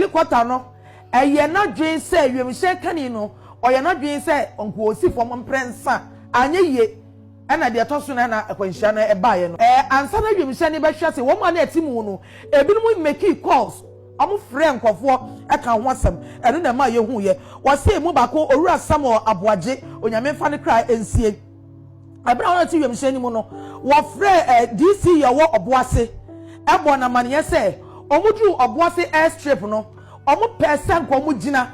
Kwata no eye na dwen se wiemhye kani no oye na dwen se onko osi fom mprensa anye ye na de toso na akwanhia na ebaaye no ansa na wiemhye ne behwe se wo ma na atimu no ebinom make calls omo frɛ nkofo eka ho asɛm ɛno na ma ye hu ye wo se mu bako owura Samuel Aboaje onyame fa ne kra ensie abra wona ti wiemhye ni mu no wo frɛ DC ye wo Oboase ebo na mane se omudru Oboase airstrip no omo person ko mu gina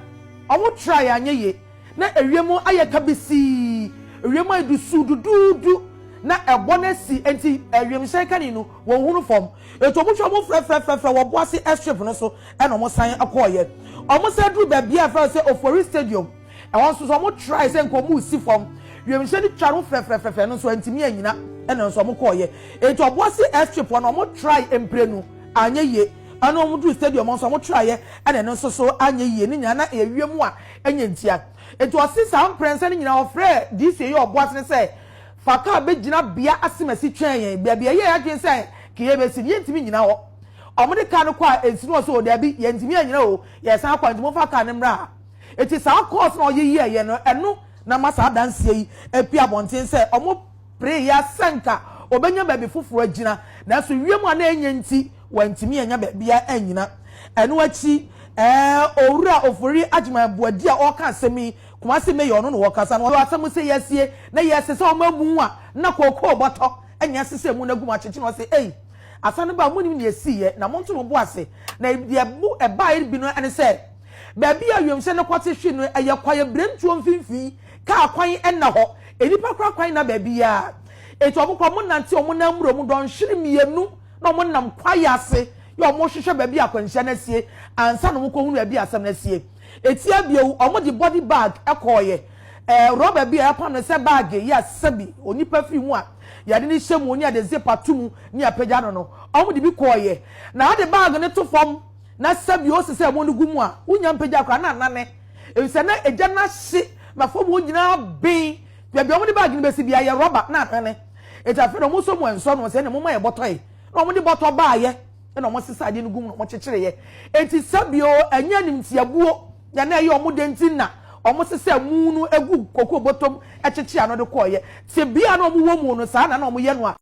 omo try anye ye na ewiemu ayeka bisi ewiemu ayidu sudududu na ebo na si enti ewiem hyenkani no wo hunu fom eto omo twa omo frɛ wo Oboase airstrip no so e na omo san akoye omo se dru ba bia fa se Ofori stadium e won so omo try se nko mu si fom ewiem hye ni twa no frɛ no so enti mi anyina e na so omo koye eto Oboase airstrip no omo try emprenu anye ye ano omudu stadium onso mo try ye ene no so anye ye ni nya na ewiemu a enye ntia etu osisa mprense ni nyina ofre DC ye Oboase ne se faka begina bia asimasi twen ye bia ye adwen se kiye besi ye ntimi nyina ho omode ka no kwa ensinu so de bi ye ntimi anyina o ye san kwa ntimo faka ne mra eti sa course na oye ye no eno na masa danse yi epi abonten se omo pray ya sanka obenya ba bi fufuru agina na so wiemu a na enye nti wantimi anya bia anyina eno achi owura Ofori Agima Boadi a oka asemi kuma se meyo no wo kasa no asem se yesie na yese se o mamu a na kokko boto anya sese mu na gum achechi no se asane ba mu ni na esiye na monto no Boase na de bu eba bi no ene se ba bia wiemhye ne kwate hwe no eye kwaye brentuo mfimfi ka kwan enna ho enipa kra kwan na ba bia eto omukwa mu nante omu na muro mu don hwere mienu na mo nam kwaya ase yo mo hwehwe ba bia akwanhia na sie ansa no mo ko hunu ba bia asem na sie etia biewu omo di body bag ekoye rubber bia yapam no se bag ya sabi onipa fi mu a ya de ni hyemu oni ade zip atumu ni apagya no omo di bi koye na ade bag ne to fom na sabi o sese mo no gumu a unya mpagya kwa na nane e na eja na hye mafom onyina ben bia omo di bag ni besi bia ya rubber na nane etafe no mo so mo enso no se ne mo ma ye botoy na omo di botọ baaye na omo sisa ade no gum no mo kyekere ye enti sabio anya nimtiabuo ya na ye omo denti na omo sisa mu no egu kokko botom ekyekye ano de koye te bia na omo wo mu no saa na omo ye no a